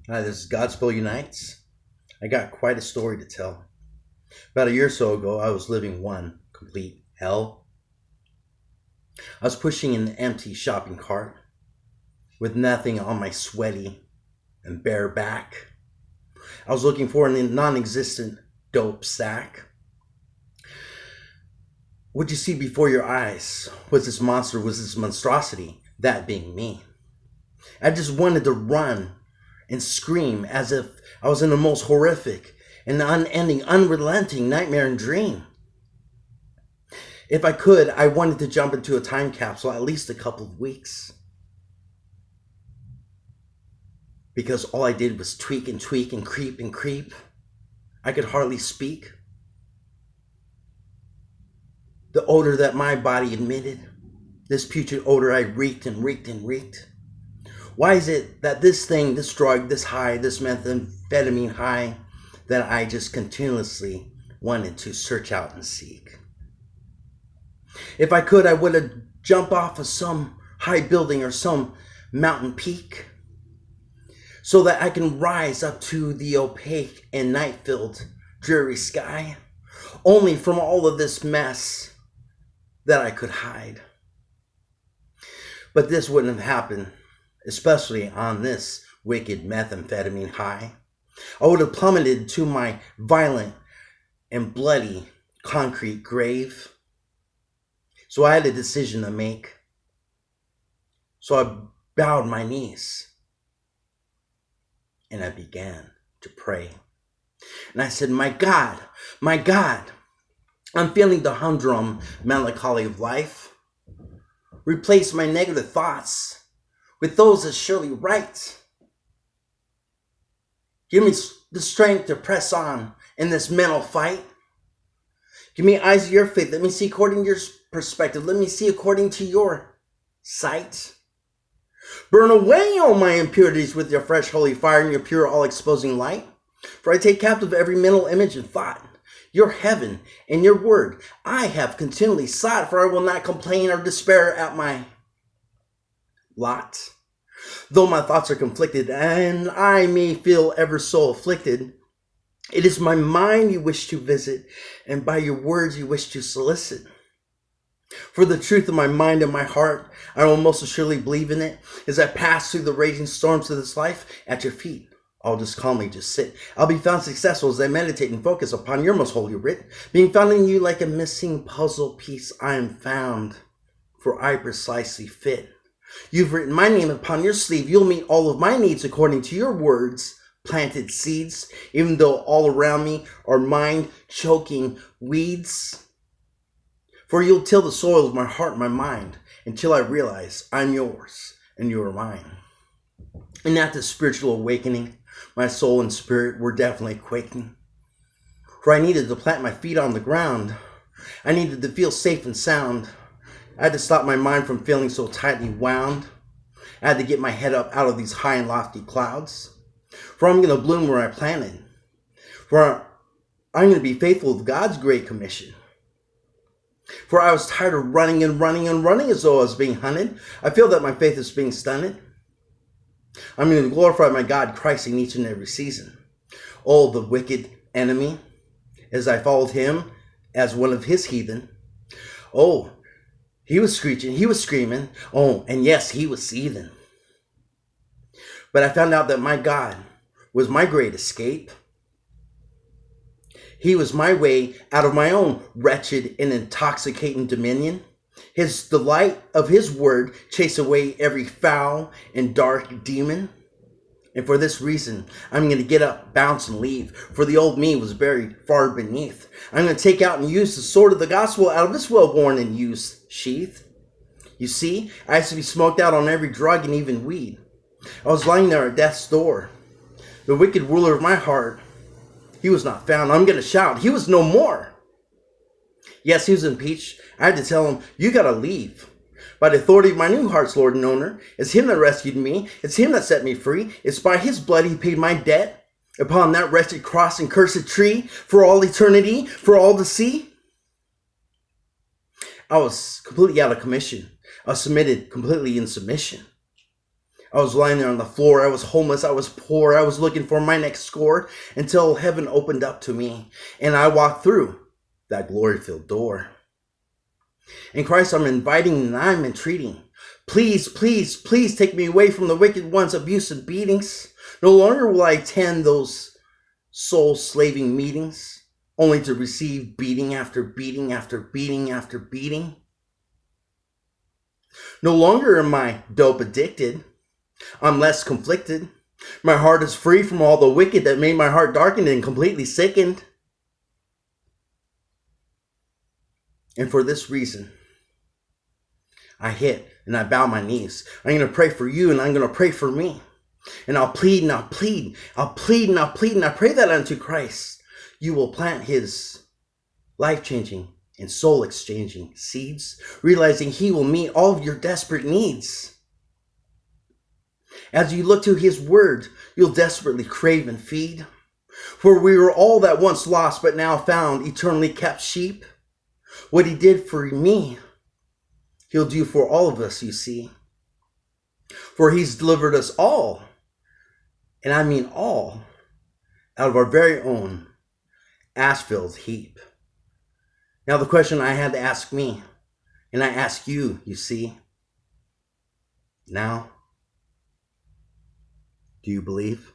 Hi, this is Godspell Unites. I got quite a story to tell. About a year or so ago, I was living one complete hell. I was pushing an empty shopping cart with nothing on my sweaty and bare back. I was looking for a non-existent dope sack. What you see before your eyes was this monster, was this monstrosity, that being me. I just wanted to run and scream as if I was in the most horrific and unending, unrelenting nightmare and dream. If I could, I wanted to jump into a time capsule at least a couple of weeks. Because all I did was tweak and creep and creep. I could hardly speak. The odor that my body emitted, this putrid odor I reeked and reeked. Why is it that this thing, this drug, this high, this methamphetamine high, that I just continuously wanted to search out and seek? If I could, I would have jumped off of some high building or some mountain peak so that I can rise up to the opaque and night-filled dreary sky, only from all of this mess that I could hide. But this wouldn't have happened, especially on this wicked methamphetamine high. I would have plummeted to my violent and bloody concrete grave. So I had a decision to make. So I bowed my knees and I began to pray. And I said, my God, I'm feeling the humdrum melancholy of life. Replace my negative thoughts with those that surely right. Give me the strength to press on in this mental fight. Give me eyes of your faith. Let me see according to your perspective. Let me see according to your sight. Burn away all my impurities with your fresh holy fire and your pure all-exposing light. For I take captive every mental image and thought. Your heaven and your word I have continually sought, for I will not complain or despair at my lot. Though my thoughts are conflicted and I may feel ever so afflicted, it is my mind you wish to visit, and by your words you wish to solicit. For the truth of my mind and my heart, I will most assuredly believe in it. As I pass through the raging storms of this life, at your feet, I'll just calmly just sit. I'll be found successful as I meditate and focus upon your most holy writ. Being found in you like a missing puzzle piece, I am found, for I precisely fit. You've written my name upon your sleeve. You'll meet all of my needs according to your words. Planted seeds, even though all around me are mind-choking weeds. For you'll till the soil of my heart and my mind until I realize I'm yours and you are mine. And at this spiritual awakening, my soul and spirit were definitely quaking. For I needed to plant my feet on the ground. I needed to feel safe and sound. I had to stop my mind from feeling so tightly wound. I had to get my head up out of these high and lofty clouds. For I'm going to bloom where I planted. For I'm going to be faithful to God's great commission. For I was tired of running as though I was being hunted. I feel that my faith is being stunted. I'm going to glorify my God Christ in each and every season. Oh, the wicked enemy, as I followed him as one of his heathen. Oh, he was screeching, he was screaming. Oh, and yes, he was seething. But I found out that my God was my great escape. He was my way out of my own wretched and intoxicating dominion. The light of his word chased away every foul and dark demon. And for this reason, I'm going to get up, bounce, and leave. For the old me was buried far beneath. I'm going to take out and use the sword of the gospel out of this well-worn and used sheath. You see, I used to be smoked out on every drug and even weed. I was lying there at death's door. The wicked ruler of my heart, he was not found. I'm going to shout, he was no more. Yes, he was impeached. I had to tell him, you got to leave. By the authority of my new heart's Lord and owner, it's him that rescued me. It's him that set me free. It's by his blood he paid my debt upon that wretched cross and cursed tree for all eternity, for all to see. I was completely out of commission. I was submitted completely in submission. I was lying there on the floor. I was homeless. I was poor. I was looking for my next score until heaven opened up to me and I walked through that glory-filled door. In Christ, I'm inviting and I'm entreating. Please, please, please take me away from the wicked one's abuse and beatings. No longer will I attend those soul-slaving meetings, only to receive beating after beating after beating after beating. No longer am I dope addicted. I'm less conflicted. My heart is free from all the wicked that made my heart darkened and completely sickened. And for this reason, I hit and I bow my knees. I'm going to pray for you and I'm going to pray for me. And I'll plead and I'll plead. I'll plead and I'll plead and I pray that unto Christ you will plant his life-changing and soul-exchanging seeds, realizing he will meet all of your desperate needs. As you look to his word, you'll desperately crave and feed. For we were all that once lost but now found, eternally kept sheep. What he did for me, he'll do for all of us, you see. For he's delivered us all, and I mean all, out of our very own ash-filled heap. Now the question I had to ask me, and I ask you, you see, now, do you believe?